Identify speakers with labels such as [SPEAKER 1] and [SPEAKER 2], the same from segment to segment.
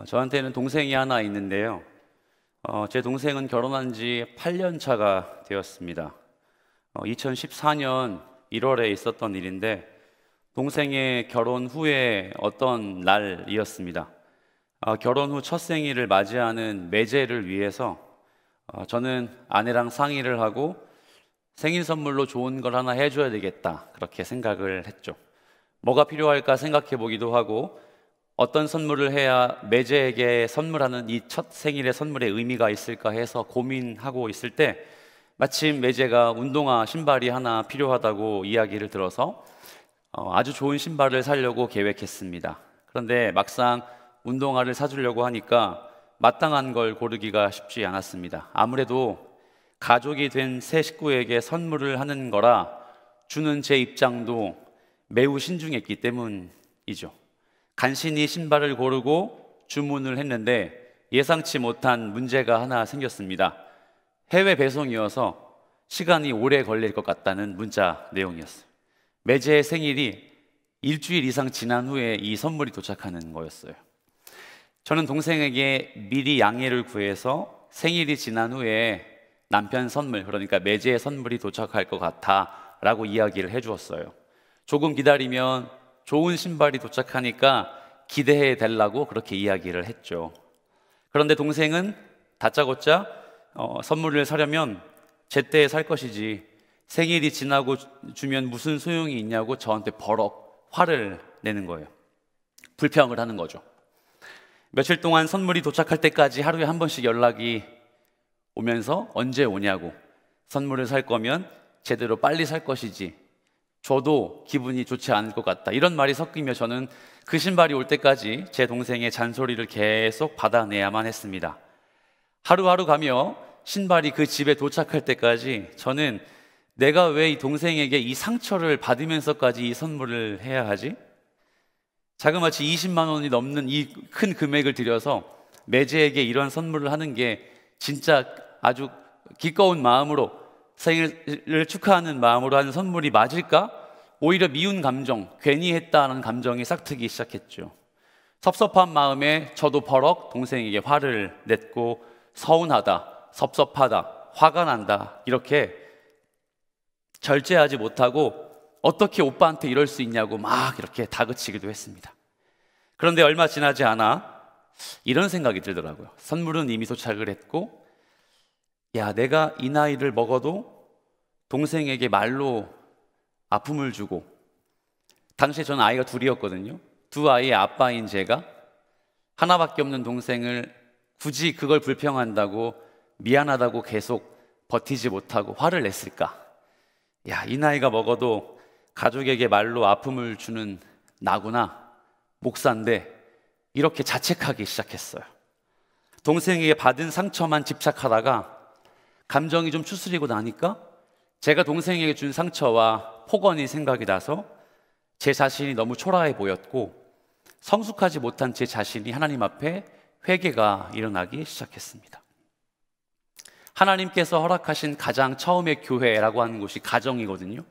[SPEAKER 1] 저한테는 동생이 하나 있는데요. 제 동생은 결혼한 지 8년 차가 되었습니다. 2014년 1월에 있었던 일인데 동생의 결혼 후에 어떤 날이었습니다. 결혼 후 첫 생일을 맞이하는 매제를 위해서 저는 아내랑 상의를 하고 생일 선물로 좋은 걸 하나 해줘야 되겠다, 그렇게 생각을 했죠. 뭐가 필요할까 생각해 보기도 하고 어떤 선물을 해야 매제에게 선물하는 이 첫 생일의 선물에 의미가 있을까 해서 고민하고 있을 때 마침 매제가 운동화 신발이 하나 필요하다고 이야기를 들어서 아주 좋은 신발을 사려고 계획했습니다. 그런데 막상 운동화를 사주려고 하니까 마땅한 걸 고르기가 쉽지 않았습니다. 아무래도 가족이 된 새 식구에게 선물을 하는 거라 주는 제 입장도 매우 신중했기 때문이죠. 간신히 신발을 고르고 주문을 했는데 예상치 못한 문제가 하나 생겼습니다. 해외 배송이어서 시간이 오래 걸릴 것 같다는 문자 내용이었어요. 매제의 생일이 일주일 이상 지난 후에 이 선물이 도착하는 거였어요. 저는 동생에게 미리 양해를 구해서 생일이 지난 후에 남편 선물, 그러니까 매제의 선물이 도착할 것 같아 라고 이야기를 해주었어요. 조금 기다리면 좋은 신발이 도착하니까 기대해 달라고 그렇게 이야기를 했죠. 그런데 동생은 다짜고짜 선물을 사려면 제때 살 것이지 생일이 지나고 주면 무슨 소용이 있냐고 저한테 버럭 화를 내는 거예요. 불평을 하는 거죠. 며칠 동안 선물이 도착할 때까지 하루에 한 번씩 연락이 오면서 언제 오냐고, 선물을 살 거면 제대로 빨리 살 것이지, 저도 기분이 좋지 않을 것 같다, 이런 말이 섞이며 저는 그 신발이 올 때까지 제 동생의 잔소리를 계속 받아내야만 했습니다. 하루하루 가며 신발이 그 집에 도착할 때까지 저는 내가 왜 이 동생에게 이 상처를 받으면서까지 이 선물을 해야 하지? 자그마치 20만 원이 넘는 이 큰 금액을 들여서 매제에게 이런 선물을 하는 게 진짜 아주 기꺼운 마음으로, 생일을 축하하는 마음으로 하는 선물이 맞을까? 오히려 미운 감정, 괜히 했다는 감정이 싹트기 시작했죠. 섭섭한 마음에 저도 버럭 동생에게 화를 냈고 서운하다, 섭섭하다, 화가 난다, 이렇게 절제하지 못하고 어떻게 오빠한테 이럴 수 있냐고 막 이렇게 다그치기도 했습니다. 그런데 얼마 지나지 않아 이런 생각이 들더라고요. 선물은 이미 도착을 했고, 야, 내가 이 나이를 먹어도 동생에게 말로 아픔을 주고, 당시에 저는 아이가 둘이었거든요. 두 아이의 아빠인 제가 하나밖에 없는 동생을 굳이 그걸 불평한다고, 미안하다고 계속 버티지 못하고 화를 냈을까? 야, 이 나이가 먹어도 가족에게 말로 아픔을 주는 나구나, 목사인데, 이렇게 자책하기 시작했어요. 동생에게 받은 상처만 집착하다가 감정이 좀 추스리고 나니까 제가 동생에게 준 상처와 폭언이 생각이 나서 제 자신이 너무 초라해 보였고 성숙하지 못한 제 자신이 하나님 앞에 회개가 일어나기 시작했습니다. 하나님께서 허락하신 가장 처음의 교회라고 하는 곳이 가정이거든요.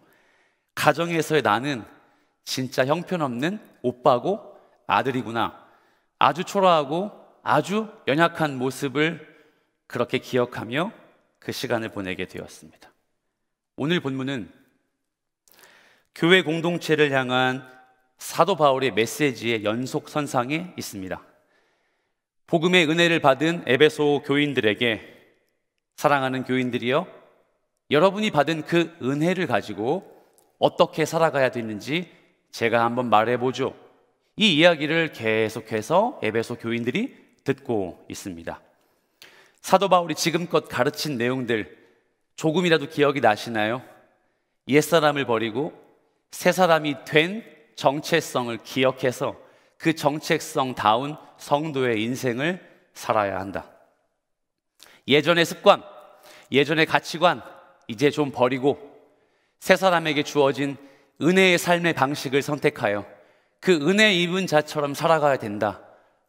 [SPEAKER 1] 가정에서의 나는 진짜 형편없는 오빠고 아들이구나, 아주 초라하고 아주 연약한 모습을 그렇게 기억하며 그 시간을 보내게 되었습니다. 오늘 본문은 교회 공동체를 향한 사도 바울의 메시지의 연속선상에 있습니다. 복음의 은혜를 받은 에베소 교인들에게, 사랑하는 교인들이여, 여러분이 받은 그 은혜를 가지고 어떻게 살아가야 되는지 제가 한번 말해보죠. 이 이야기를 계속해서 에베소 교인들이 듣고 있습니다. 사도 바울이 지금껏 가르친 내용들 조금이라도 기억이 나시나요? 옛사람을 버리고 새 사람이 된 정체성을 기억해서 그 정체성다운 성도의 인생을 살아야 한다. 예전의 습관, 예전의 가치관 이제 좀 버리고 새 사람에게 주어진 은혜의 삶의 방식을 선택하여 그 은혜 입은 자처럼 살아가야 된다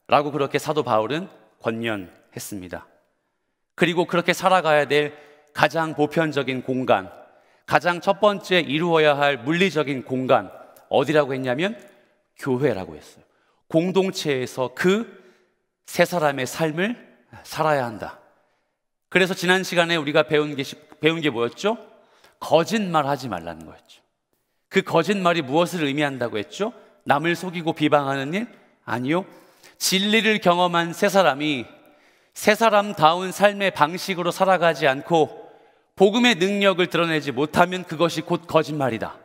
[SPEAKER 1] 라고 그렇게 사도 바울은 권면했습니다. 그리고 그렇게 살아가야 될 가장 보편적인 공간, 가장 첫 번째 이루어야 할 물리적인 공간 어디라고 했냐면 교회라고 했어요. 공동체에서 그 새 사람의 삶을 살아야 한다. 그래서 지난 시간에 우리가 배운 게 뭐였죠? 거짓말 하지 말라는 거였죠. 그 거짓말이 무엇을 의미한다고 했죠? 남을 속이고 비방하는 일? 아니요. 진리를 경험한 새 사람이 새 사람다운 삶의 방식으로 살아가지 않고 복음의 능력을 드러내지 못하면 그것이 곧 거짓말이다.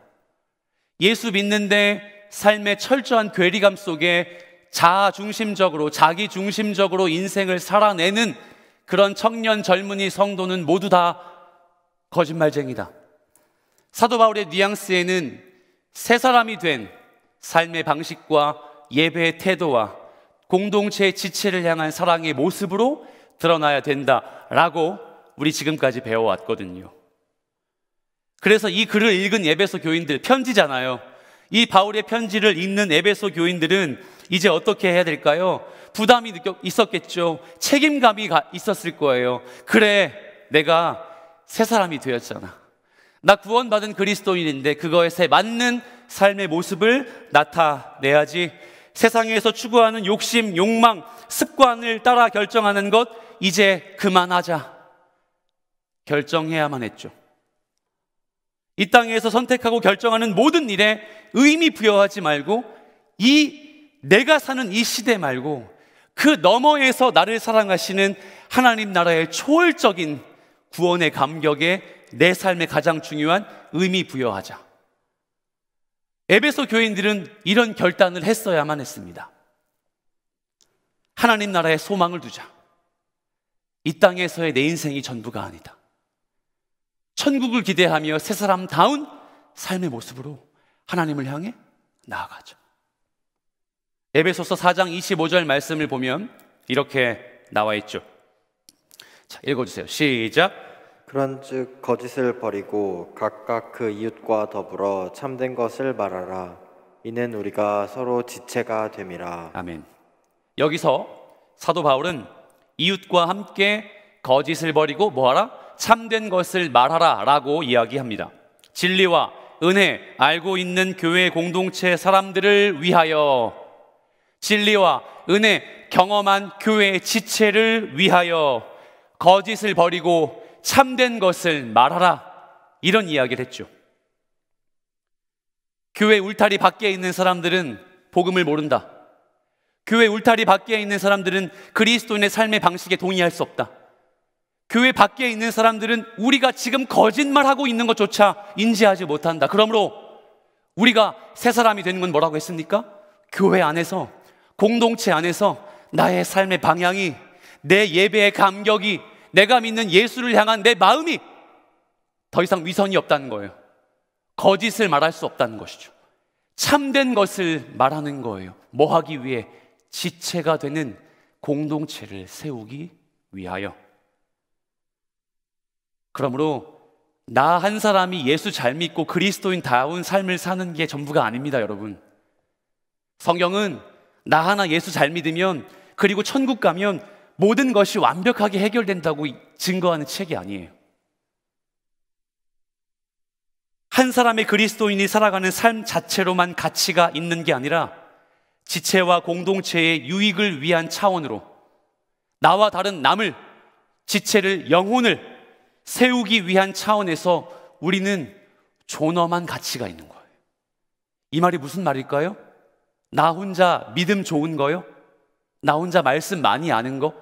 [SPEAKER 1] 예수 믿는데 삶의 철저한 괴리감 속에 자아중심적으로, 자기중심적으로 인생을 살아내는 그런 청년, 젊은이, 성도는 모두 다 거짓말쟁이다. 사도 바울의 뉘앙스에는 새 사람이 된 삶의 방식과 예배의 태도와 공동체의 지체를 향한 사랑의 모습으로 드러나야 된다라고 우리 지금까지 배워왔거든요. 그래서 이 글을 읽은 에베소 교인들, 편지잖아요. 이 바울의 편지를 읽는 에베소 교인들은 이제 어떻게 해야 될까요? 부담이 있었겠죠. 책임감이 있었을 거예요. 그래, 내가 새 사람이 되었잖아. 나 구원받은 그리스도인인데 그거에 맞는 삶의 모습을 나타내야지. 세상에서 추구하는 욕심, 욕망, 습관을 따라 결정하는 것 이제 그만하자. 결정해야만 했죠. 이 땅에서 선택하고 결정하는 모든 일에 의미 부여하지 말고 내가 사는 이 시대 말고 그 너머에서 나를 사랑하시는 하나님 나라의 초월적인 구원의 감격에 내 삶에 가장 중요한 의미 부여하자. 에베소 교인들은 이런 결단을 했어야만 했습니다. 하나님 나라의 소망을 두자. 이 땅에서의 내 인생이 전부가 아니다. 천국을 기대하며 새 사람다운 삶의 모습으로 하나님을 향해 나아가자. 에베소서 4장 25절 말씀을 보면 이렇게 나와 있죠. 자, 읽어주세요. 시작.
[SPEAKER 2] 그런즉 거짓을 버리고 각각 그 이웃과 더불어 참된 것을 말하라. 이는 우리가 서로 지체가 됨이라.
[SPEAKER 1] 아멘. 여기서 사도 바울은 이웃과 함께 거짓을 버리고 뭐하라? 참된 것을 말하라 라고 이야기합니다. 진리와 은혜 알고 있는 교회 공동체 사람들을 위하여, 진리와 은혜 경험한 교회의 지체를 위하여 거짓을 버리고 참된 것을 말하라, 이런 이야기를 했죠. 교회 울타리 밖에 있는 사람들은 복음을 모른다. 교회 울타리 밖에 있는 사람들은 그리스도인의 삶의 방식에 동의할 수 없다. 교회 밖에 있는 사람들은 우리가 지금 거짓말하고 있는 것조차 인지하지 못한다. 그러므로 우리가 새 사람이 되는 건 뭐라고 했습니까? 교회 안에서, 공동체 안에서 나의 삶의 방향이, 내 예배의 감격이, 내가 믿는 예수를 향한 내 마음이 더 이상 위선이 없다는 거예요. 거짓을 말할 수 없다는 것이죠. 참된 것을 말하는 거예요. 뭐 하기 위해? 지체가 되는 공동체를 세우기 위하여. 그러므로 나 한 사람이 예수 잘 믿고 그리스도인다운 삶을 사는 게 전부가 아닙니다, 여러분. 성경은 나 하나 예수 잘 믿으면, 그리고 천국 가면 모든 것이 완벽하게 해결된다고 증거하는 책이 아니에요. 한 사람의 그리스도인이 살아가는 삶 자체로만 가치가 있는 게 아니라 지체와 공동체의 유익을 위한 차원으로 나와 다른 남을, 지체를, 영혼을 세우기 위한 차원에서 우리는 존엄한 가치가 있는 거예요. 이 말이 무슨 말일까요? 나 혼자 믿음 좋은 거요? 나 혼자 말씀 많이 아는 거?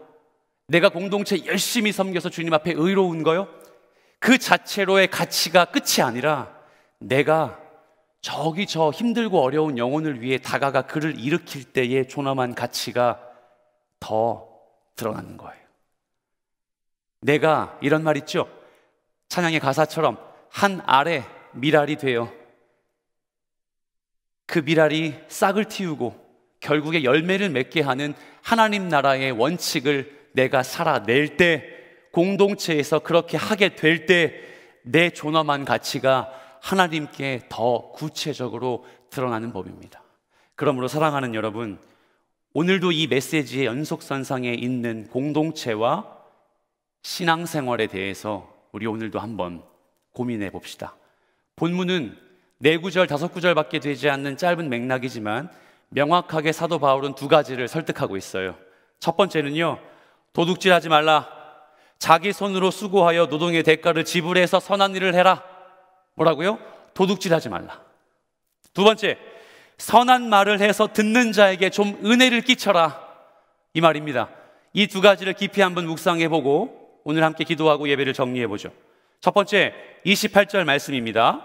[SPEAKER 1] 내가 공동체 열심히 섬겨서 주님 앞에 의로운 거요? 그 자체로의 가치가 끝이 아니라 내가 저기 저 힘들고 어려운 영혼을 위해 다가가 그를 일으킬 때의 존엄한 가치가 더 드러나는 거예요. 내가, 이런 말 있죠? 찬양의 가사처럼 한 알에 밀알이 되어 그 밀알이 싹을 틔우고 결국에 열매를 맺게 하는 하나님 나라의 원칙을 내가 살아낼 때, 공동체에서 그렇게 하게 될 때 내 존엄한 가치가 하나님께 더 구체적으로 드러나는 법입니다. 그러므로 사랑하는 여러분, 오늘도 이 메시지의 연속선상에 있는 공동체와 신앙생활에 대해서 우리 오늘도 한번 고민해 봅시다. 본문은 4구절, 5구절밖에 되지 않는 짧은 맥락이지만 명확하게 사도 바울은 두 가지를 설득하고 있어요. 첫 번째는요, 도둑질하지 말라. 자기 손으로 수고하여 노동의 대가를 지불해서 선한 일을 해라. 뭐라고요? 도둑질하지 말라. 두 번째, 선한 말을 해서 듣는 자에게 좀 은혜를 끼쳐라. 이 말입니다. 이 두 가지를 깊이 한번 묵상해보고 오늘 함께 기도하고 예배를 정리해보죠. 첫 번째, 28절 말씀입니다.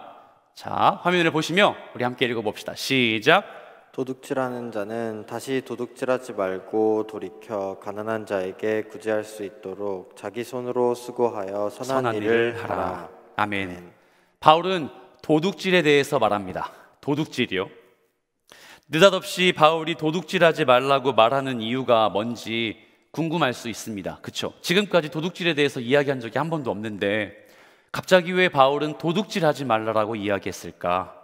[SPEAKER 1] 자, 화면을 보시며 우리 함께 읽어봅시다. 시작.
[SPEAKER 2] 도둑질하는 자는 다시 도둑질하지 말고 돌이켜 가난한 자에게 구제할 수 있도록 자기 손으로 수고하여 선한 일을 하라.
[SPEAKER 1] 아멘.
[SPEAKER 2] 아멘.
[SPEAKER 1] 바울은 도둑질에 대해서 말합니다. 도둑질이요. 느닷없이 바울이 도둑질하지 말라고 말하는 이유가 뭔지 궁금할 수 있습니다. 그렇죠? 지금까지 도둑질에 대해서 이야기한 적이 한 번도 없는데 갑자기 왜 바울은 도둑질하지 말라라고 이야기했을까?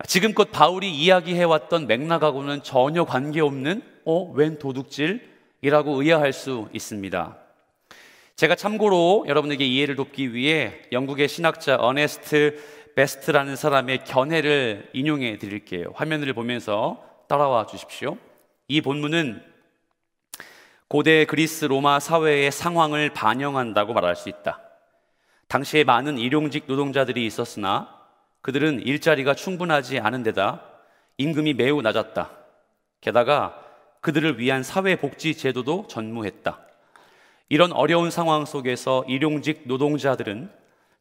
[SPEAKER 1] 지금껏 바울이 이야기해왔던 맥락하고는 전혀 관계없는 웬 도둑질이라고 의아할 수 있습니다. 제가 참고로 여러분에게 이해를 돕기 위해 영국의 신학자 어네스트 베스트라는 사람의 견해를 인용해 드릴게요. 화면을 보면서 따라와 주십시오. 이 본문은 고대 그리스 로마 사회의 상황을 반영한다고 말할 수 있다. 당시에 많은 일용직 노동자들이 있었으나 그들은 일자리가 충분하지 않은 데다 임금이 매우 낮았다. 게다가 그들을 위한 사회복지 제도도 전무했다. 이런 어려운 상황 속에서 일용직 노동자들은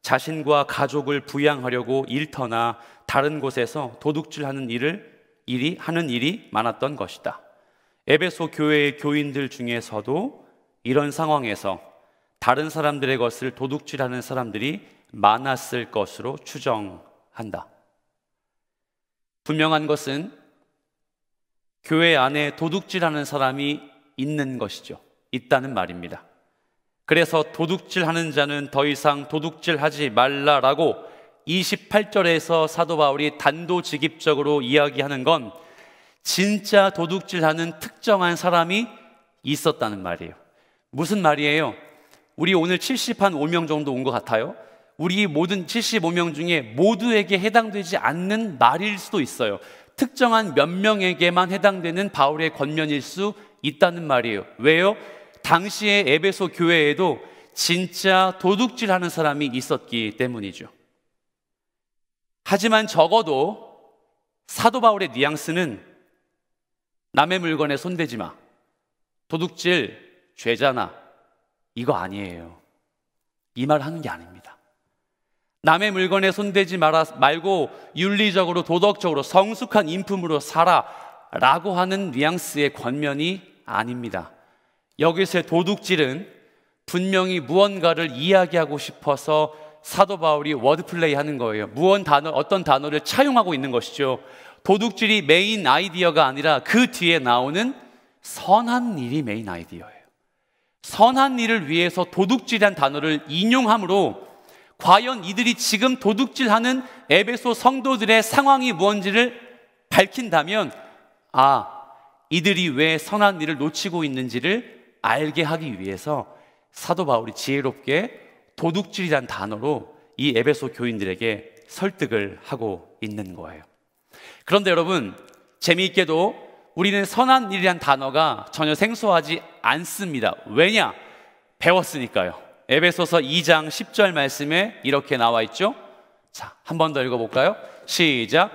[SPEAKER 1] 자신과 가족을 부양하려고 일터나 다른 곳에서 도둑질하는 일이 많았던 것이다. 에베소 교회의 교인들 중에서도 이런 상황에서 다른 사람들의 것을 도둑질하는 사람들이 많았을 것으로 추정한다. 분명한 것은 교회 안에 도둑질하는 사람이 있는 것이죠. 있다는 말입니다. 그래서 도둑질하는 자는 더 이상 도둑질하지 말라라고 28절에서 사도 바울이 단도직입적으로 이야기하는 건 진짜 도둑질하는 특정한 사람이 있었다는 말이에요. 무슨 말이에요? 우리 오늘 75명 정도 온 것 같아요. 우리 모든 75명 중에 모두에게 해당되지 않는 말일 수도 있어요. 특정한 몇 명에게만 해당되는 바울의 권면일 수 있다는 말이에요. 왜요? 당시에 에베소 교회에도 진짜 도둑질하는 사람이 있었기 때문이죠. 하지만 적어도 사도 바울의 뉘앙스는 남의 물건에 손대지 마, 도둑질 죄잖아, 이거 아니에요. 이 말 하는 게 아닙니다. 남의 물건에 손대지 말고 윤리적으로 도덕적으로 성숙한 인품으로 살아 라고 하는 뉘앙스의 권면이 아닙니다. 여기서의 도둑질은 분명히 무언가를 이야기하고 싶어서 사도 바울이 워드플레이 하는 거예요. 어떤 단어를 차용하고 있는 것이죠. 도둑질이 메인 아이디어가 아니라 그 뒤에 나오는 선한 일이 메인 아이디어예요. 선한 일을 위해서 도둑질이란 단어를 인용함으로 과연 이들이 지금 도둑질하는 에베소 성도들의 상황이 무엇인지를 밝힌다면 이들이 왜 선한 일을 놓치고 있는지를 알게 하기 위해서 사도 바울이 지혜롭게 도둑질이란 단어로 이 에베소 교인들에게 설득을 하고 있는 거예요. 그런데 여러분, 재미있게도 우리는 선한 일이란 단어가 전혀 생소하지 않습니다. 왜냐? 배웠으니까요. 에베소서 2장 10절 말씀에 이렇게 나와 있죠. 자, 한 번 더 읽어볼까요? 시작.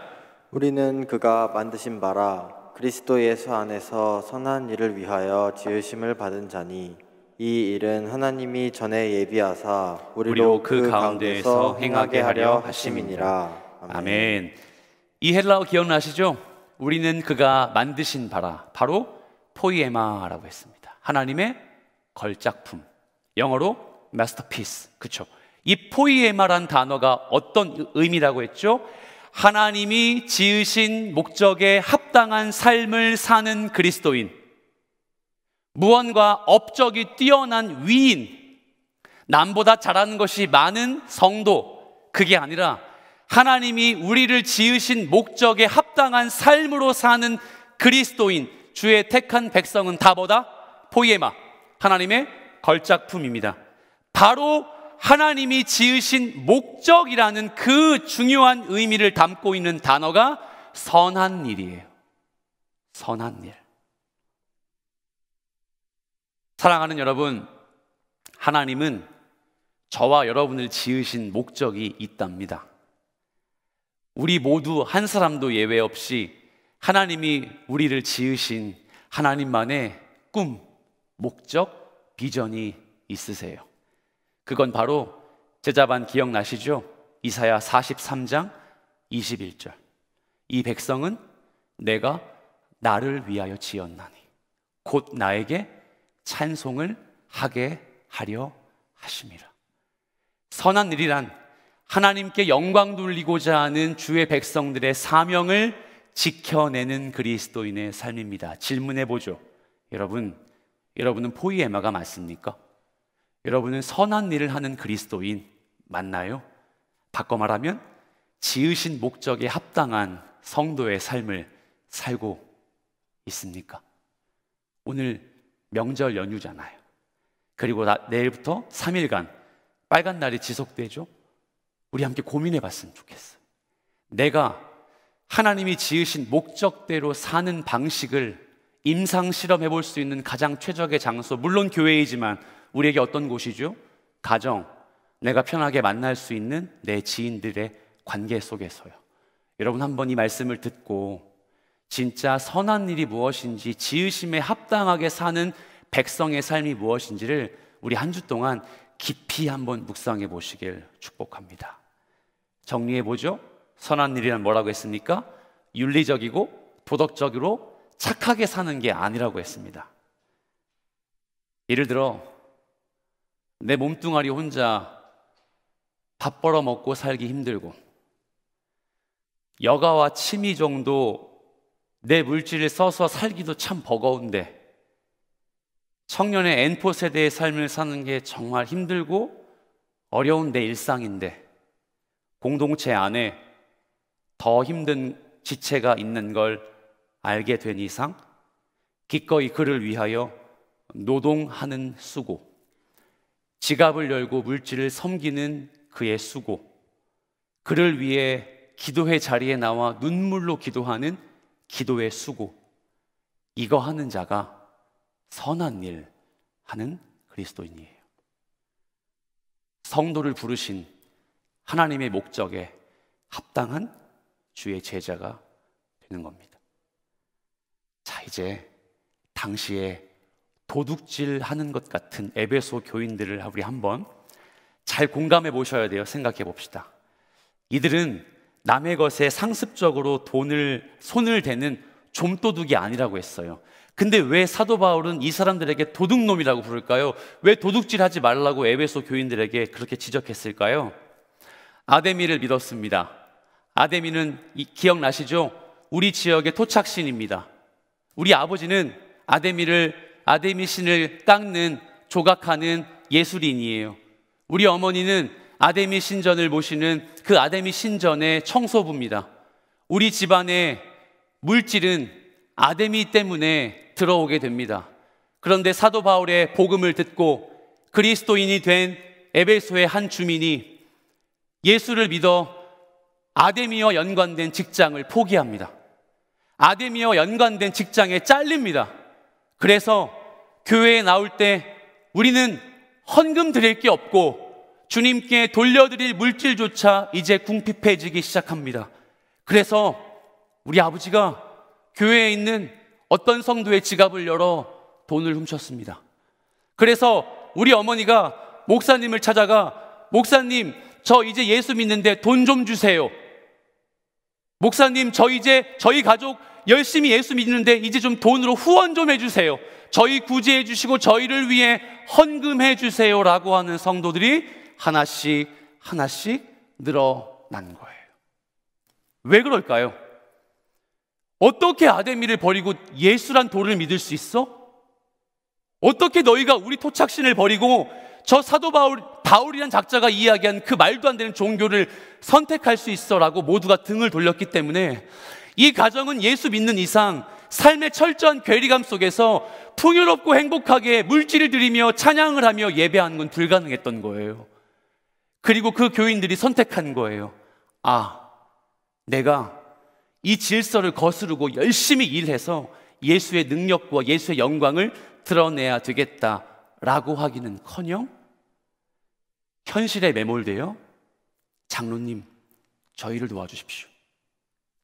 [SPEAKER 2] 우리는 그가 만드신 바라 그리스도 예수 안에서 선한 일을 위하여 지으심을 받은 자니 이 일은 하나님이 전에 예비하사 우리로 그 가운데서 행하게 하려 하심이니라.
[SPEAKER 1] 아멘. 이 헬라어 기억나시죠? 우리는 그가 만드신 바라, 바로 포이에마라고 했습니다. 하나님의 걸작품, 영어로 마스터피스. 그렇죠? 이 포이에마란 단어가 어떤 의미라고 했죠? 하나님이 지으신 목적에 합당한 삶을 사는 그리스도인, 무언가 업적이 뛰어난 위인, 남보다 잘하는 것이 많은 성도, 그게 아니라 하나님이 우리를 지으신 목적에 합당한 삶으로 사는 그리스도인, 주의 택한 백성은 다 뭐다? 포이에마, 하나님의 걸작품입니다. 바로 하나님이 지으신 목적이라는 그 중요한 의미를 담고 있는 단어가 선한 일이에요. 선한 일. 사랑하는 여러분, 하나님은 저와 여러분을 지으신 목적이 있답니다. 우리 모두 한 사람도 예외 없이 하나님이 우리를 지으신 하나님만의 꿈, 목적, 비전이 있으세요. 그건 바로 제자반 기억나시죠? 이사야 43장 21절. 이 백성은 내가 나를 위하여 지었나니 곧 나에게 찬송을 하게 하려 하심이라. 선한 일이란 하나님께 영광 돌리고자 하는 주의 백성들의 사명을 지켜내는 그리스도인의 삶입니다. 질문해 보죠. 여러분은 포이에마가 맞습니까? 여러분은 선한 일을 하는 그리스도인 맞나요? 바꿔 말하면 지으신 목적에 합당한 성도의 삶을 살고 있습니까? 오늘 명절 연휴잖아요. 그리고 내일부터 3일간 빨간 날이 지속되죠. 우리 함께 고민해 봤으면 좋겠어요. 내가 하나님이 지으신 목적대로 사는 방식을 임상 실험해 볼 수 있는 가장 최적의 장소, 물론 교회이지만 우리에게 어떤 곳이죠? 가정, 내가 편하게 만날 수 있는 내 지인들의 관계 속에서요. 여러분, 한번 이 말씀을 듣고 진짜 선한 일이 무엇인지, 지으심에 합당하게 사는 백성의 삶이 무엇인지를 우리 한 주 동안 깊이 한번 묵상해 보시길 축복합니다. 정리해 보죠. 선한 일이란 뭐라고 했습니까? 윤리적이고 도덕적으로 착하게 사는 게 아니라고 했습니다. 예를 들어 내 몸뚱아리 혼자 밥 벌어 먹고 살기 힘들고 여가와 취미 정도 내 물질을 써서 살기도 참 버거운데 청년의 N4 세대의 삶을 사는 게 정말 힘들고 어려운 내 일상인데 공동체 안에 더 힘든 지체가 있는 걸 알게 된 이상 기꺼이 그를 위하여 노동하는 수고, 지갑을 열고 물질을 섬기는 그의 수고, 그를 위해 기도회 자리에 나와 눈물로 기도하는 기도의 수고, 이거 하는 자가 선한 일 하는 그리스도인이에요. 성도를 부르신 하나님의 목적에 합당한 주의 제자가 되는 겁니다. 자, 이제 당시에 도둑질하는 것 같은 에베소 교인들을 우리 한번 잘 공감해 보셔야 돼요. 생각해 봅시다. 이들은 남의 것에 상습적으로 손을 대는 좀도둑이 아니라고 했어요. 근데 왜 사도 바울은 이 사람들에게 도둑놈이라고 부를까요? 왜 도둑질하지 말라고 에베소 교인들에게 그렇게 지적했을까요? 아데미를 믿었습니다. 아데미는 기억나시죠? 우리 지역의 토착신입니다. 우리 아버지는 아데미 신을 깎는, 조각하는 예술인이에요. 우리 어머니는 아데미 신전을 모시는 그 아데미 신전의 청소부입니다. 우리 집안의 물질은 아데미 때문에 들어오게 됩니다. 그런데 사도 바울의 복음을 듣고 그리스도인이 된 에베소의 한 주민이 예수를 믿어 아데미와 연관된 직장을 포기합니다. 아데미와 연관된 직장에 잘립니다. 그래서 교회에 나올 때 우리는 헌금 드릴 게 없고 주님께 돌려드릴 물질조차 이제 궁핍해지기 시작합니다. 그래서 우리 아버지가 교회에 있는 어떤 성도의 지갑을 열어 돈을 훔쳤습니다. 그래서 우리 어머니가 목사님을 찾아가, 목사님, 저 이제 예수 믿는데 돈 좀 주세요. 목사님, 저희 가족 열심히 예수 믿는데 이제 좀 돈으로 후원 좀 해주세요. 저희 구제해 주시고 저희를 위해 헌금해 주세요라고 하는 성도들이 하나씩 늘어난 거예요. 왜 그럴까요? 어떻게 아데미를 버리고 예수란 돌을 믿을 수 있어? 어떻게 너희가 우리 토착신을 버리고 저 사도 바울이란 작자가 이야기한 그 말도 안 되는 종교를 선택할 수 있어? 라고 모두가 등을 돌렸기 때문에 이 가정은 예수 믿는 이상 삶의 철저한 괴리감 속에서 풍요롭고 행복하게 물질을 드리며 찬양을 하며 예배하는 건 불가능했던 거예요. 그리고 그 교인들이 선택한 거예요. 내가 이 질서를 거스르고 열심히 일해서 예수의 능력과 예수의 영광을 드러내야 되겠다 라고 하기는커녕 현실에 매몰되어 장로님, 저희를 도와주십시오.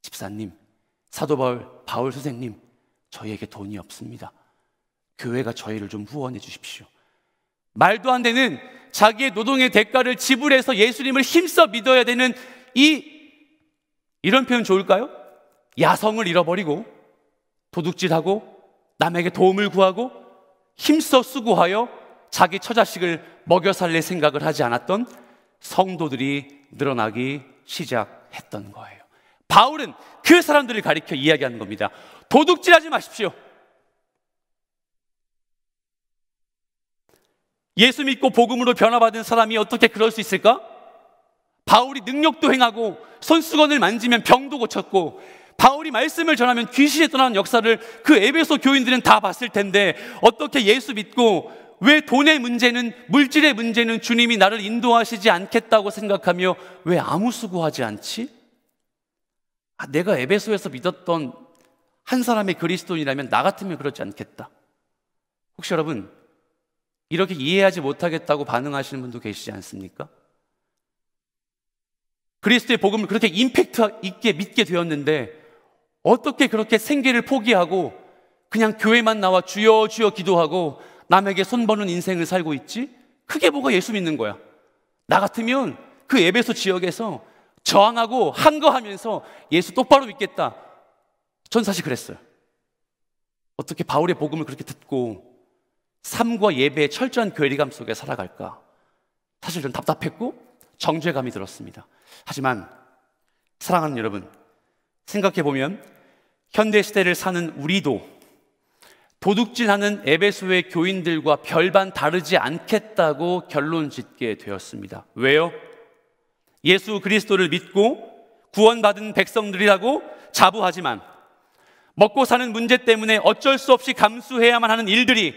[SPEAKER 1] 집사님, 사도 바울 선생님, 저희에게 돈이 없습니다. 교회가 저희를 좀 후원해 주십시오. 말도 안 되는 자기의 노동의 대가를 지불해서 예수님을 힘써 믿어야 되는 이런 표현 좋을까요? 야성을 잃어버리고 도둑질하고 남에게 도움을 구하고 힘써 수고하여 자기 처자식을 먹여 살릴 생각을 하지 않았던 성도들이 늘어나기 시작했던 거예요. 바울은 그 사람들을 가리켜 이야기하는 겁니다. 도둑질하지 마십시오. 예수 믿고 복음으로 변화받은 사람이 어떻게 그럴 수 있을까? 바울이 능력도 행하고 손수건을 만지면 병도 고쳤고 바울이 말씀을 전하면 귀신이 떠나는 역사를 그 에베소 교인들은 다 봤을 텐데 어떻게 예수 믿고 왜 돈의 문제는, 물질의 문제는 주님이 나를 인도하시지 않겠다고 생각하며 왜 아무 수고하지 않지? 내가 에베소에서 믿었던 한 사람의 그리스도인이라면 나 같으면 그렇지 않겠다. 혹시 여러분 이렇게 이해하지 못하겠다고 반응하시는 분도 계시지 않습니까? 그리스도의 복음을 그렇게 임팩트 있게 믿게 되었는데 어떻게 그렇게 생계를 포기하고 그냥 교회만 나와 주여 주여 기도하고 남에게 손버는 인생을 살고 있지? 그게 뭐가 예수 믿는 거야? 나 같으면 그 에베소 지역에서 저항하고 항거하면서 예수 똑바로 믿겠다. 전 사실 그랬어요. 어떻게 바울의 복음을 그렇게 듣고 삶과 예배의 철저한 괴리감 속에 살아갈까? 사실 좀 답답했고 정죄감이 들었습니다. 하지만 사랑하는 여러분, 생각해보면 현대시대를 사는 우리도 도둑질하는 에베소의 교인들과 별반 다르지 않겠다고 결론 짓게 되었습니다. 왜요? 예수 그리스도를 믿고 구원받은 백성들이라고 자부하지만 먹고 사는 문제 때문에 어쩔 수 없이 감수해야만 하는 일들이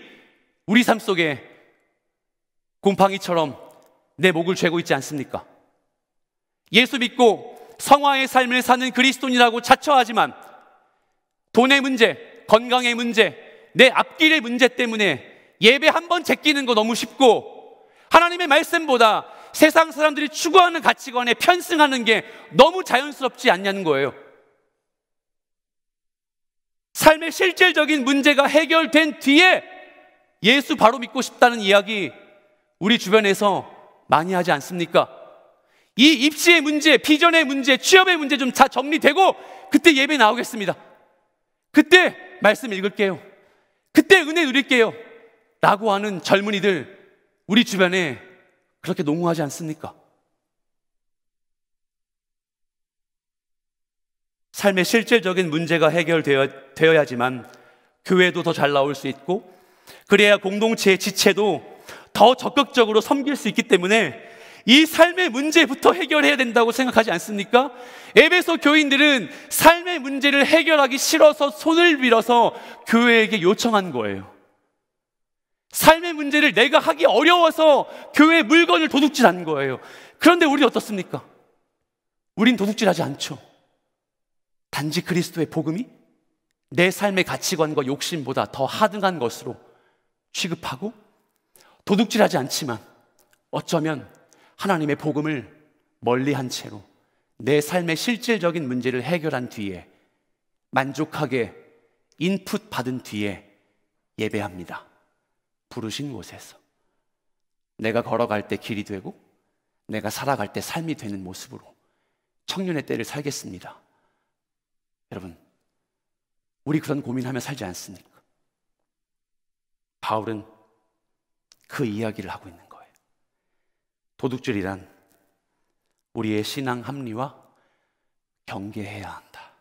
[SPEAKER 1] 우리 삶 속에 곰팡이처럼 내 목을 죄고 있지 않습니까? 예수 믿고 성화의 삶을 사는 그리스도인이라고 자처하지만 돈의 문제, 건강의 문제, 내 앞길의 문제 때문에 예배 한 번 제끼는 거 너무 쉽고 하나님의 말씀보다 세상 사람들이 추구하는 가치관에 편승하는 게 너무 자연스럽지 않냐는 거예요. 삶의 실질적인 문제가 해결된 뒤에 예수 바로 믿고 싶다는 이야기 우리 주변에서 많이 하지 않습니까? 이 입시의 문제, 비전의 문제, 취업의 문제 좀 다 정리되고 그때 예배 나오겠습니다. 그때 말씀 읽을게요. 그때 은혜 누릴게요. 라고 하는 젊은이들 우리 주변에 그렇게 농후하지 않습니까? 삶의 실질적인 문제가 해결되어야지만 교회도 더 잘 나올 수 있고 그래야 공동체의 지체도 더 적극적으로 섬길 수 있기 때문에 이 삶의 문제부터 해결해야 된다고 생각하지 않습니까? 에베소 교인들은 삶의 문제를 해결하기 싫어서 손을 빌어서 교회에게 요청한 거예요. 삶의 문제를 내가 하기 어려워서 교회 물건을 도둑질한 거예요. 그런데 우리 어떻습니까? 우린 도둑질하지 않죠. 단지 그리스도의 복음이 내 삶의 가치관과 욕심보다 더 하등한 것으로 취급하고 도둑질하지 않지만 어쩌면 하나님의 복음을 멀리한 채로 내 삶의 실질적인 문제를 해결한 뒤에 만족하게 인풋 받은 뒤에 예배합니다. 부르신 곳에서 내가 걸어갈 때 길이 되고 내가 살아갈 때 삶이 되는 모습으로 청년의 때를 살겠습니다. 여러분, 우리 그런 고민하며 살지 않습니까? 바울은 그 이야기를 하고 있는 거예요. 도둑질이란 우리의 신앙 합리와 경계해야 한다.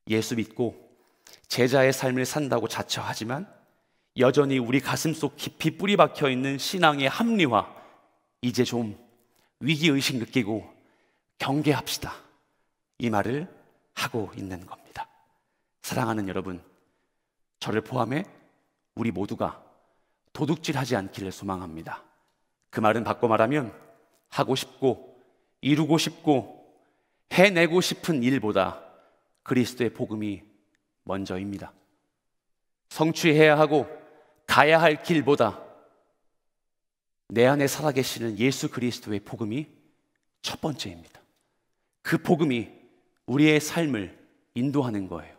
[SPEAKER 1] 예수 믿고 제자의 삶을 산다고 자처하지만 여전히 우리 가슴속 깊이 뿌리 박혀 있는 신앙의 합리화 이제 좀 위기의식 느끼고 경계합시다. 이 말을 하고 있는 겁니다. 사랑하는 여러분, 저를 포함해 우리 모두가 도둑질하지 않기를 소망합니다. 그 말은 바꿔 말하면 하고 싶고 이루고 싶고 해내고 싶은 일보다 그리스도의 복음이 먼저입니다. 성취해야 하고 가야 할 길보다 내 안에 살아계시는 예수 그리스도의 복음이 첫 번째입니다. 그 복음이 우리의 삶을 인도하는 거예요.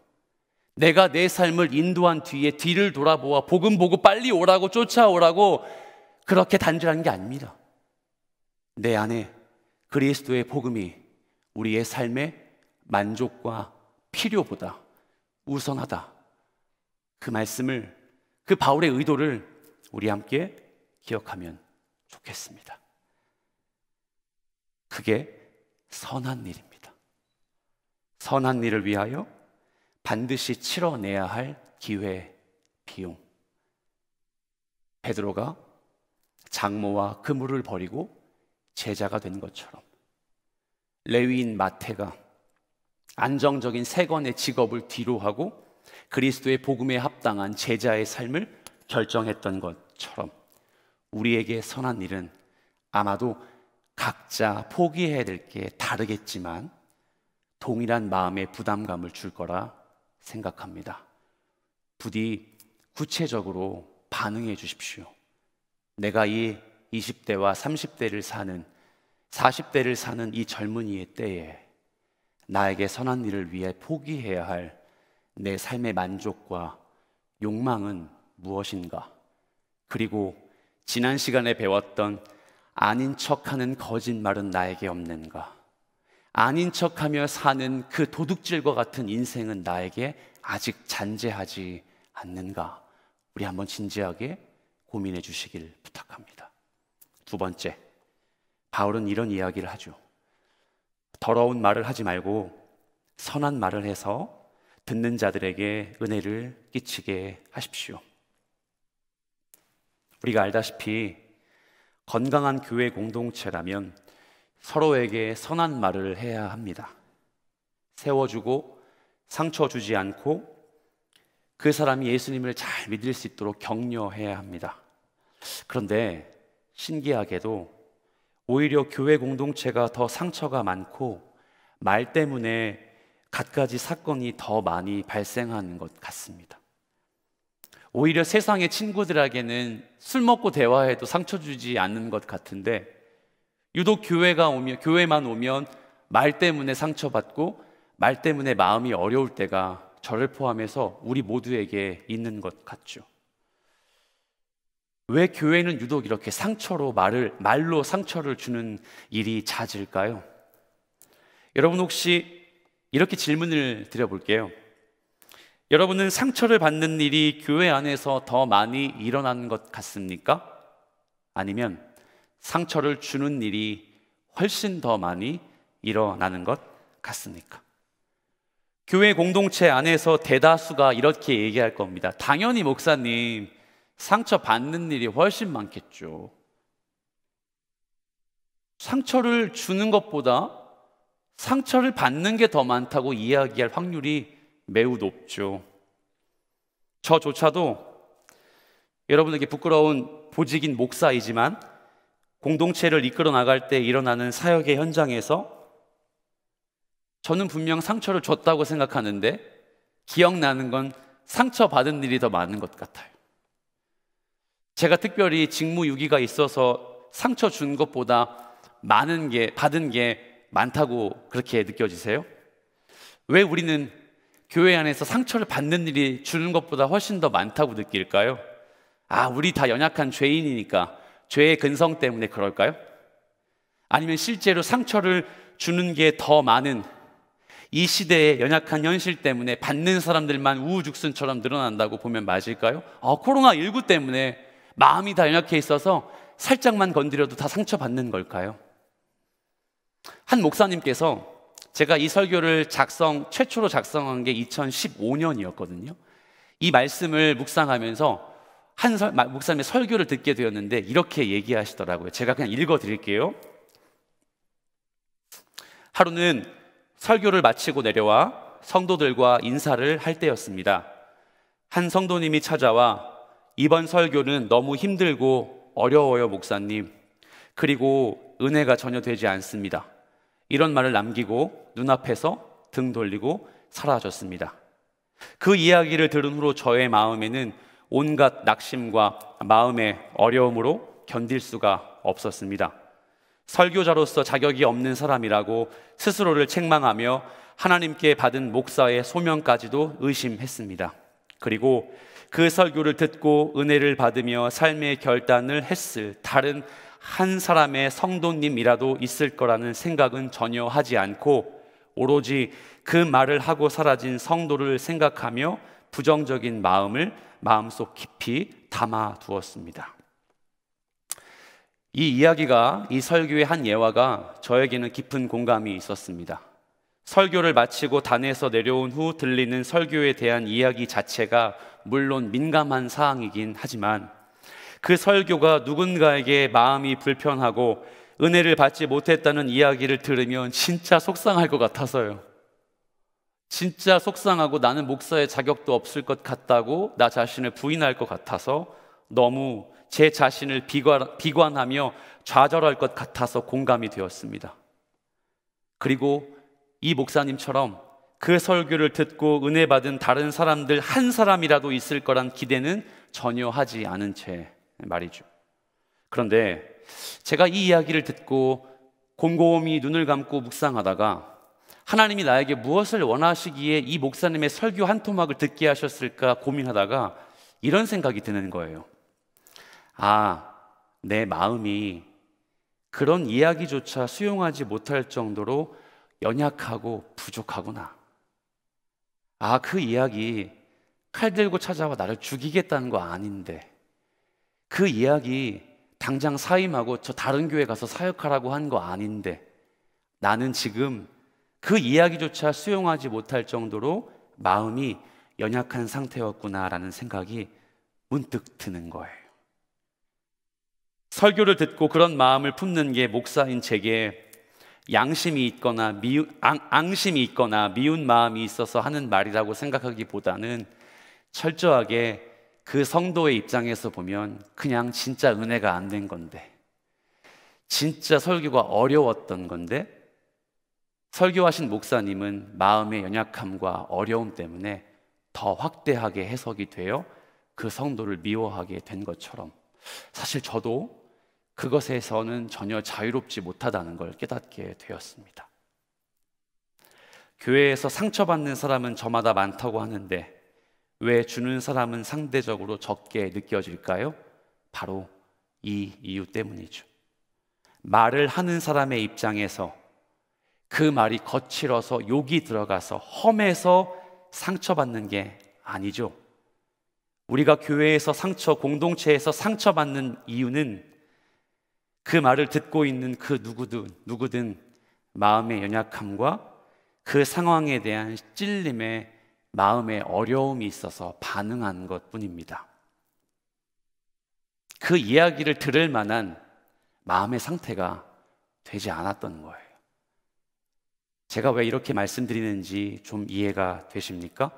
[SPEAKER 1] 내가 내 삶을 인도한 뒤에 뒤를 돌아보아 복음 보고 빨리 오라고 쫓아오라고 그렇게 단절하는 게 아닙니다. 내 안에 그리스도의 복음이 우리의 삶의 만족과 필요보다 우선하다. 그 말씀을, 그 바울의 의도를 우리 함께 기억하면 좋겠습니다. 그게 선한 일입니다. 선한 일을 위하여 반드시 치러내야 할 기회, 비용. 베드로가 장모와 그물을 버리고 제자가 된 것처럼 레위인 마태가 안정적인 세건의 직업을 뒤로하고 그리스도의 복음에 합당한 제자의 삶을 결정했던 것처럼 우리에게 선한 일은 아마도 각자 포기해야 될 게 다르겠지만 동일한 마음의 부담감을 줄 거라 생각합니다. 부디 구체적으로 반응해 주십시오. 내가 이 20대와 30대를 사는 40대를 사는 이 젊은이의 때에 나에게 선한 일을 위해 포기해야 할 내 삶의 만족과 욕망은 무엇인가? 그리고 지난 시간에 배웠던 아닌 척하는 거짓말은 나에게 없는가? 아닌 척하며 사는 그 도둑질과 같은 인생은 나에게 아직 잔재하지 않는가? 우리 한번 진지하게 고민해 주시길 부탁합니다. 두 번째, 바울은 이런 이야기를 하죠. 더러운 말을 하지 말고 선한 말을 해서 듣는 자들에게 은혜를 끼치게 하십시오. 우리가 알다시피 건강한 교회 공동체라면 서로에게 선한 말을 해야 합니다. 세워주고 상처 주지 않고 그 사람이 예수님을 잘 믿을 수 있도록 격려해야 합니다. 그런데 신기하게도 오히려 교회 공동체가 더 상처가 많고 말 때문에 갖가지 사건이 더 많이 발생하는 것 같습니다. 오히려 세상의 친구들에게는 술 먹고 대화해도 상처 주지 않는 것 같은데 유독 교회만 오면 말 때문에 상처받고 말 때문에 마음이 어려울 때가 저를 포함해서 우리 모두에게 있는 것 같죠. 왜 교회는 유독 이렇게 말로 상처를 주는 일이 잦을까요? 여러분 혹시 이렇게 질문을 드려볼게요. 여러분은 상처를 받는 일이 교회 안에서 더 많이 일어나는 것 같습니까? 아니면 상처를 주는 일이 훨씬 더 많이 일어나는 것 같습니까? 교회 공동체 안에서 대다수가 이렇게 얘기할 겁니다. 당연히 목사님, 상처 받는 일이 훨씬 많겠죠. 상처를 주는 것보다 상처를 받는 게 더 많다고 이야기할 확률이 매우 높죠. 저조차도 여러분에게 부끄러운 보직인 목사이지만 공동체를 이끌어 나갈 때 일어나는 사역의 현장에서 저는 분명 상처를 줬다고 생각하는데 기억나는 건 상처받은 일이 더 많은 것 같아요. 제가 특별히 직무유기가 있어서 상처 준 것보다 받은 게 많다고 그렇게 느껴지세요? 왜 우리는 교회 안에서 상처를 받는 일이 주는 것보다 훨씬 더 많다고 느낄까요? 우리 다 연약한 죄인이니까 죄의 근성 때문에 그럴까요? 아니면 실제로 상처를 주는 게 더 많은 이 시대의 연약한 현실 때문에 받는 사람들만 우후죽순처럼 늘어난다고 보면 맞을까요? 코로나19 때문에 마음이 다 연약해 있어서 살짝만 건드려도 다 상처받는 걸까요? 한 목사님께서 제가 이 설교를 최초로 작성한 게 2015년이었거든요. 이 말씀을 묵상하면서 목사님의 설교를 듣게 되었는데 이렇게 얘기하시더라고요. 제가 그냥 읽어드릴게요. 하루는 설교를 마치고 내려와 성도들과 인사를 할 때였습니다. 한 성도님이 찾아와 이번 설교는 너무 힘들고 어려워요, 목사님. 그리고 은혜가 전혀 되지 않습니다. 이런 말을 남기고 눈앞에서 등 돌리고 사라졌습니다. 그 이야기를 들은 후로 저의 마음에는 온갖 낙심과 마음의 어려움으로 견딜 수가 없었습니다. 설교자로서 자격이 없는 사람이라고 스스로를 책망하며 하나님께 받은 목사의 소명까지도 의심했습니다. 그리고 그 설교를 듣고 은혜를 받으며 삶의 결단을 했을 다른 한 사람의 성도님이라도 있을 거라는 생각은 전혀 하지 않고 오로지 그 말을 하고 사라진 성도를 생각하며 부정적인 마음을 마음속 깊이 담아 두었습니다. 이 이야기가, 이 설교의 한 예화가 저에게는 깊은 공감이 있었습니다. 설교를 마치고 단에서 내려온 후 들리는 설교에 대한 이야기 자체가 물론 민감한 사항이긴 하지만 그 설교가 누군가에게 마음이 불편하고 은혜를 받지 못했다는 이야기를 들으면 진짜 속상할 것 같아서요. 진짜 속상하고 나는 목사의 자격도 없을 것 같다고 나 자신을 부인할 것 같아서 너무 제 자신을 비관하며 좌절할 것 같아서 공감이 되었습니다. 그리고 이 목사님처럼 그 설교를 듣고 은혜 받은 다른 사람들 한 사람이라도 있을 거란 기대는 전혀 하지 않은 채 말이죠. 그런데 제가 이 이야기를 듣고 곰곰이 눈을 감고 묵상하다가 하나님이 나에게 무엇을 원하시기에 이 목사님의 설교 한 토막을 듣게 하셨을까 고민하다가 이런 생각이 드는 거예요. 내 마음이 그런 이야기조차 수용하지 못할 정도로 연약하고 부족하구나. 그 이야기 칼 들고 찾아와 나를 죽이겠다는 거 아닌데, 그 이야기 당장 사임하고 저 다른 교회 가서 사역하라고 한 거 아닌데, 나는 지금 그 이야기조차 수용하지 못할 정도로 마음이 연약한 상태였구나라는 생각이 문득 드는 거예요. 설교를 듣고 그런 마음을 품는 게 목사인 제게 앙심이 있거나 미운 마음이 있어서 하는 말이라고 생각하기보다는 철저하게 그 성도의 입장에서 보면 그냥 진짜 은혜가 안 된 건데, 진짜 설교가 어려웠던 건데, 설교하신 목사님은 마음의 연약함과 어려움 때문에 더 확대하게 해석이 되어 그 성도를 미워하게 된 것처럼 사실 저도 그것에서는 전혀 자유롭지 못하다는 걸 깨닫게 되었습니다. 교회에서 상처받는 사람은 저마다 많다고 하는데 왜 주는 사람은 상대적으로 적게 느껴질까요? 바로 이 이유 때문이죠. 말을 하는 사람의 입장에서 그 말이 거칠어서 욕이 들어가서 험해서 상처받는 게 아니죠. 우리가 교회에서 공동체에서 상처받는 이유는 그 말을 듣고 있는 그 누구든 마음의 연약함과 그 상황에 대한 찔림에 마음의 어려움이 있어서 반응한 것뿐입니다. 그 이야기를 들을 만한 마음의 상태가 되지 않았던 거예요. 제가 왜 이렇게 말씀드리는지 좀 이해가 되십니까?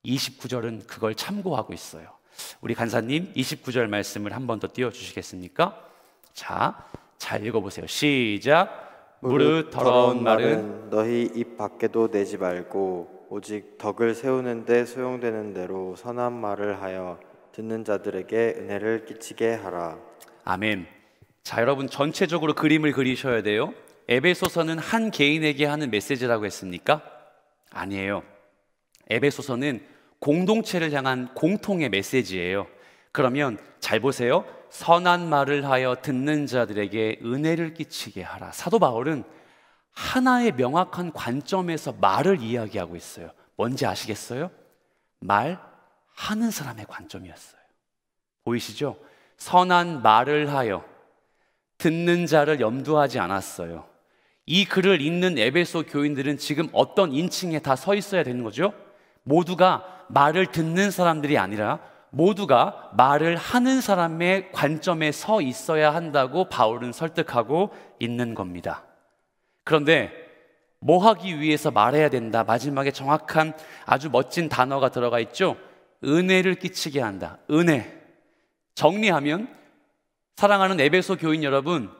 [SPEAKER 1] 29절은 그걸 참고하고 있어요. 우리 간사님 29절 말씀을 한 번 더 띄워주시겠습니까? 자, 잘 읽어보세요. 시작. 무릇 더러운 말은
[SPEAKER 2] 너희 입 밖에도 내지 말고 오직 덕을 세우는 데 소용되는 대로 선한 말을 하여 듣는 자들에게 은혜를 끼치게 하라.
[SPEAKER 1] 아멘. 자, 여러분 전체적으로 그림을 그리셔야 돼요. 에베소서는 한 개인에게 하는 메시지라고 했습니까? 아니에요. 에베소서는 공동체를 향한 공통의 메시지예요. 그러면 잘 보세요. 선한 말을 하여 듣는 자들에게 은혜를 끼치게 하라. 사도 바울은 하나의 명확한 관점에서 말을 이야기하고 있어요. 뭔지 아시겠어요? 말하는 사람의 관점이었어요. 보이시죠? 선한 말을 하여 듣는 자를 염두하지 않았어요. 이 글을 읽는 에베소 교인들은 지금 어떤 인칭에 다 서 있어야 되는 거죠? 모두가 말을 듣는 사람들이 아니라 모두가 말을 하는 사람의 관점에 서 있어야 한다고 바울은 설득하고 있는 겁니다. 그런데 뭐 하기 위해서 말해야 된다? 마지막에 정확한 아주 멋진 단어가 들어가 있죠? 은혜를 끼치게 한다. 은혜. 정리하면 사랑하는 에베소 교인 여러분,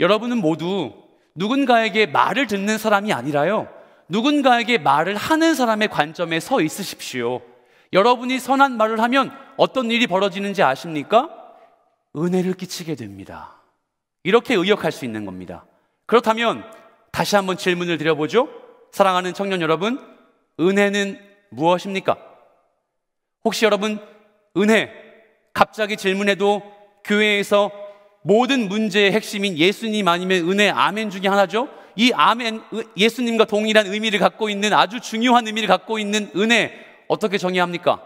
[SPEAKER 1] 여러분은 모두 누군가에게 말을 듣는 사람이 아니라요, 누군가에게 말을 하는 사람의 관점에 서 있으십시오. 여러분이 선한 말을 하면 어떤 일이 벌어지는지 아십니까? 은혜를 끼치게 됩니다. 이렇게 의역할 수 있는 겁니다. 그렇다면 다시 한번 질문을 드려보죠. 사랑하는 청년 여러분, 은혜는 무엇입니까? 혹시 여러분 은혜 갑자기 질문해도 교회에서 모든 문제의 핵심인 예수님 아니면 은혜 아멘 중에 하나죠. 이 아멘, 예수님과 동일한 의미를 갖고 있는 아주 중요한 의미를 갖고 있는 은혜, 어떻게 정의합니까?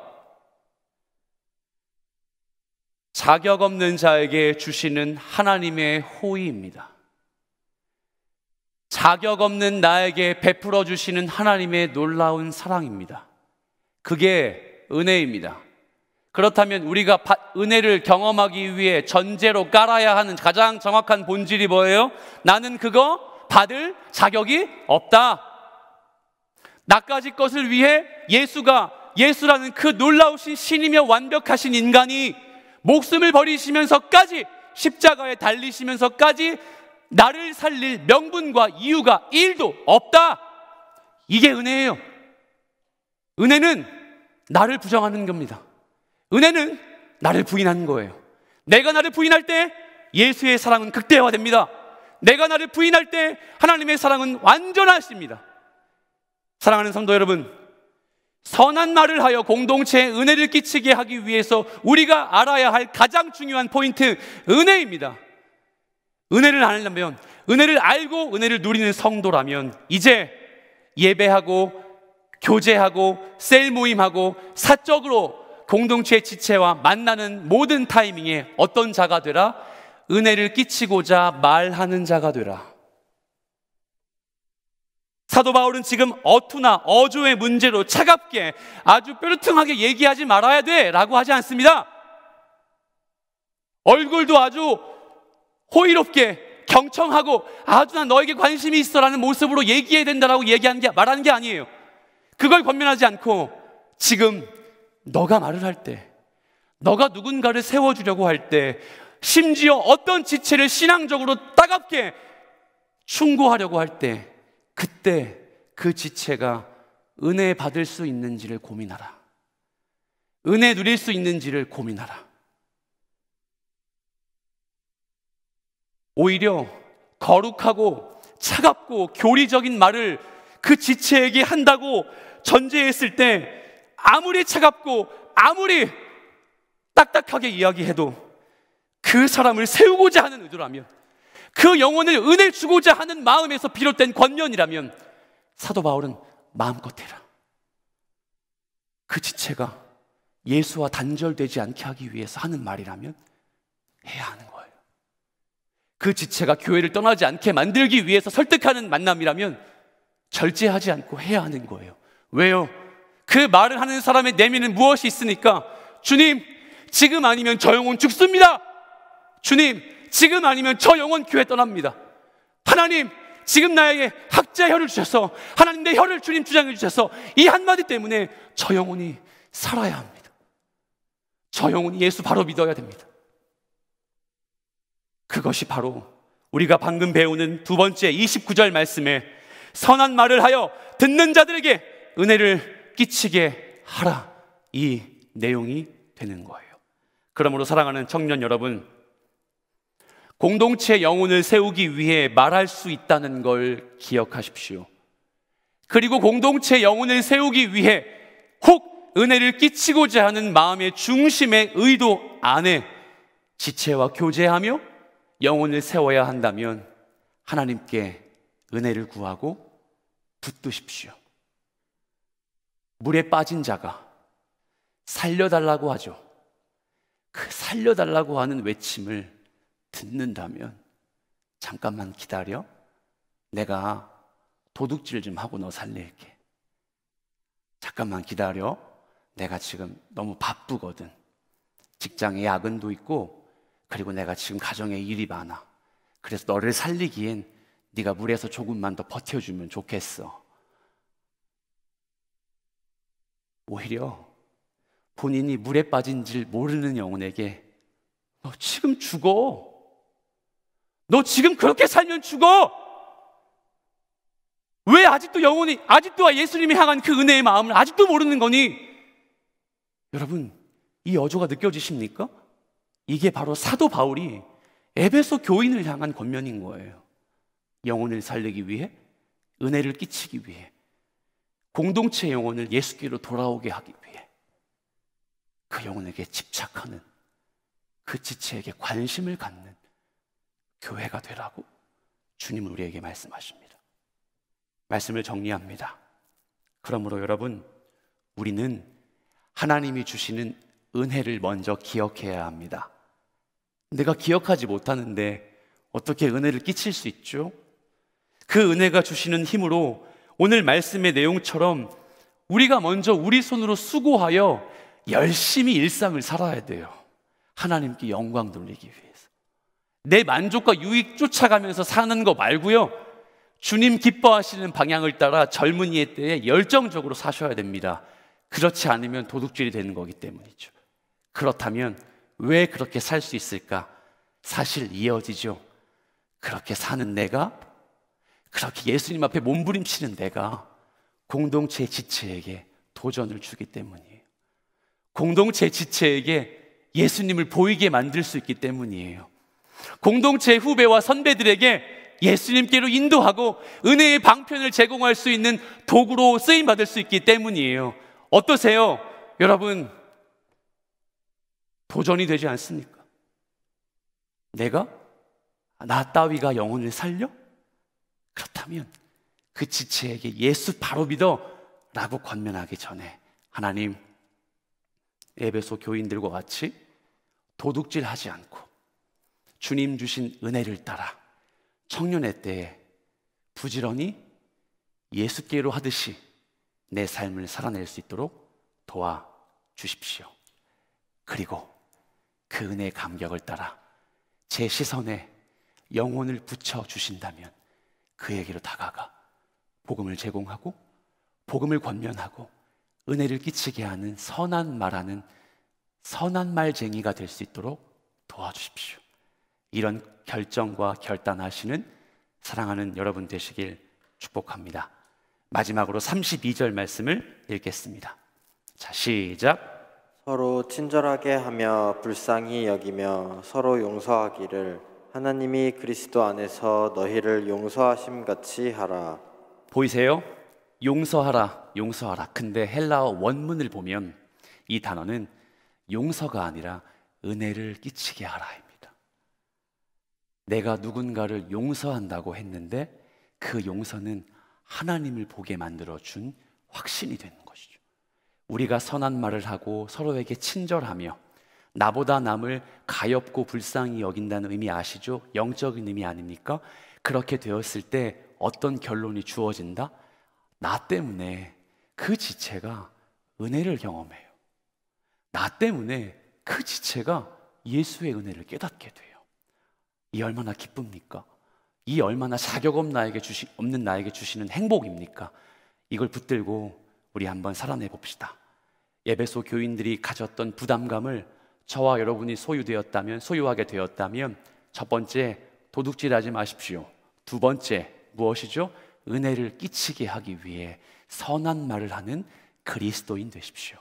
[SPEAKER 1] 자격 없는 자에게 주시는 하나님의 호의입니다. 자격 없는 나에게 베풀어 주시는 하나님의 놀라운 사랑입니다. 그게 은혜입니다. 그렇다면 우리가 은혜를 경험하기 위해 전제로 깔아야 하는 가장 정확한 본질이 뭐예요? 나는 그거 받을 자격이 없다. 나까지 것을 위해 예수라는 그 놀라우신 신이며 완벽하신 인간이 목숨을 버리시면서까지, 십자가에 달리시면서까지 나를 살릴 명분과 이유가 1도 없다. 이게 은혜예요. 은혜는 나를 부정하는 겁니다. 은혜는 나를 부인하는 거예요. 내가 나를 부인할 때 예수의 사랑은 극대화됩니다. 내가 나를 부인할 때 하나님의 사랑은 완전하십니다. 사랑하는 성도 여러분, 선한 말을 하여 공동체에 은혜를 끼치게 하기 위해서 우리가 알아야 할 가장 중요한 포인트, 은혜입니다. 은혜를 알려면, 은혜를 알고 은혜를 누리는 성도라면 이제 예배하고 교제하고 셀 모임하고 사적으로 공동체의 지체와 만나는 모든 타이밍에 어떤 자가 되라? 은혜를 끼치고자 말하는 자가 되라. 사도 바울은 지금 어투나 어조의 문제로 차갑게 아주 뾰루퉁하게 얘기하지 말아야 돼 라고 하지 않습니다. 얼굴도 아주 호의롭게 경청하고 아주 나 너에게 관심이 있어 라는 모습으로 얘기해야 된다라고 말하는 게 아니에요. 그걸 권면하지 않고 지금 너가 말을 할 때, 너가 누군가를 세워주려고 할 때, 심지어 어떤 지체를 신앙적으로 따갑게 충고하려고 할 때, 그때 그 지체가 은혜 받을 수 있는지를 고민하라. 은혜 누릴 수 있는지를 고민하라. 오히려 거룩하고 차갑고 교리적인 말을 그 지체에게 한다고 전제했을 때 아무리 차갑고 아무리 딱딱하게 이야기해도 그 사람을 세우고자 하는 의도라면, 그 영혼을 은혜 주고자 하는 마음에서 비롯된 권면이라면 사도 바울은 마음껏 해라. 그 지체가 예수와 단절되지 않게 하기 위해서 하는 말이라면 해야 하는 거예요. 그 지체가 교회를 떠나지 않게 만들기 위해서 설득하는 만남이라면 절제하지 않고 해야 하는 거예요. 왜요? 그 말을 하는 사람의 내면은 무엇이 있으니까? 주님, 지금 아니면 저 영혼 죽습니다. 주님, 지금 아니면 저 영혼 교회 떠납니다. 하나님, 지금 나에게 학자의 혀를 주셔서, 하나님 내 혀를 주님 주장해 주셔서 이 한마디 때문에 저 영혼이 살아야 합니다. 저 영혼이 예수 바로 믿어야 됩니다. 그것이 바로 우리가 방금 배우는 두 번째 29절 말씀에 선한 말을 하여 듣는 자들에게 은혜를 끼치게 하라, 이 내용이 되는 거예요. 그러므로 사랑하는 청년 여러분, 공동체 영혼을 세우기 위해 말할 수 있다는 걸 기억하십시오. 그리고 공동체 영혼을 세우기 위해 혹 은혜를 끼치고자 하는 마음의 중심의 의도 안에 지체와 교제하며 영혼을 세워야 한다면 하나님께 은혜를 구하고 붙드십시오. 물에 빠진 자가 살려달라고 하죠. 그 살려달라고 하는 외침을 듣는다면 잠깐만 기다려, 내가 도둑질 좀 하고 너 살릴게. 잠깐만 기다려, 내가 지금 너무 바쁘거든. 직장에 야근도 있고, 그리고 내가 지금 가정에 일이 많아. 그래서 너를 살리기엔 네가 물에서 조금만 더 버텨주면 좋겠어. 오히려 본인이 물에 빠진 줄 모르는 영혼에게 너 지금 죽어. 너 지금 그렇게 살면 죽어. 왜 아직도 아직도 예수님이 향한 그 은혜의 마음을 아직도 모르는 거니? 여러분, 이 어조가 느껴지십니까? 이게 바로 사도 바울이 에베소 교인을 향한 권면인 거예요. 영혼을 살리기 위해, 은혜를 끼치기 위해, 공동체의 영혼을 예수께로 돌아오게 하기 위해 그 영혼에게 집착하는, 그 지체에게 관심을 갖는 교회가 되라고 주님은 우리에게 말씀하십니다. 말씀을 정리합니다. 그러므로 여러분, 우리는 하나님이 주시는 은혜를 먼저 기억해야 합니다. 내가 기억하지 못하는데 어떻게 은혜를 끼칠 수 있죠? 그 은혜가 주시는 힘으로 오늘 말씀의 내용처럼 우리가 먼저 우리 손으로 수고하여 열심히 일상을 살아야 돼요. 하나님께 영광 돌리기 위해서. 내 만족과 유익 쫓아가면서 사는 거 말고요, 주님 기뻐하시는 방향을 따라 젊은이의 때에 열정적으로 사셔야 됩니다. 그렇지 않으면 도둑질이 되는 거기 때문이죠. 그렇다면 왜 그렇게 살 수 있을까? 사실 이어지죠. 그렇게 사는 내가, 그렇게 예수님 앞에 몸부림치는 내가 공동체 지체에게 도전을 주기 때문이에요. 공동체 지체에게 예수님을 보이게 만들 수 있기 때문이에요. 공동체 후배와 선배들에게 예수님께로 인도하고 은혜의 방편을 제공할 수 있는 도구로 쓰임받을 수 있기 때문이에요. 어떠세요? 여러분, 도전이 되지 않습니까? 나 따위가 영혼을 살려? 그렇다면 그 지체에게 예수 바로 믿어 라고 권면하기 전에 하나님, 에베소 교인들과 같이 도둑질하지 않고 주님 주신 은혜를 따라 청년의 때에 부지런히 예수께로 하듯이 내 삶을 살아낼 수 있도록 도와주십시오. 그리고 그 은혜의 감격을 따라 제 시선에 영혼을 붙여주신다면 그에게로 다가가 복음을 제공하고 복음을 권면하고 은혜를 끼치게 하는 선한 말하는 선한 말쟁이가 될 수 있도록 도와주십시오. 이런 결정과 결단하시는 사랑하는 여러분 되시길 축복합니다. 마지막으로 32절 말씀을 읽겠습니다. 자, 시작.
[SPEAKER 2] 서로 친절하게 하며 불쌍히 여기며 서로 용서하기를 하나님이 그리스도 안에서 너희를 용서하심 같이 하라.
[SPEAKER 1] 보이세요? 용서하라, 용서하라. 근데 헬라어 원문을 보면 이 단어는 용서가 아니라 은혜를 끼치게 하라입니다. 내가 누군가를 용서한다고 했는데 그 용서는 하나님을 보게 만들어준 확신이 되는 것이죠. 우리가 선한 말을 하고 서로에게 친절하며 나보다 남을 가엾고 불쌍히 여긴다는 의미 아시죠? 영적인 의미 아닙니까? 그렇게 되었을 때 어떤 결론이 주어진다? 나 때문에 그 지체가 은혜를 경험해요. 나 때문에 그 지체가 예수의 은혜를 깨닫게 돼요. 이 얼마나 기쁩니까? 이 얼마나 자격 없는 나에게 주시는 행복입니까? 이걸 붙들고 우리 한번 살아내 봅시다. 에베소 교인들이 가졌던 부담감을 저와 여러분이 소유하게 되었다면 첫 번째, 도둑질하지 마십시오. 두 번째, 무엇이죠? 은혜를 끼치게 하기 위해 선한 말을 하는 그리스도인 되십시오.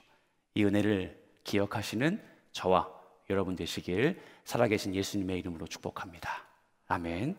[SPEAKER 1] 이 은혜를 기억하시는 저와 여러분 되시길 살아계신 예수님의 이름으로 축복합니다. 아멘.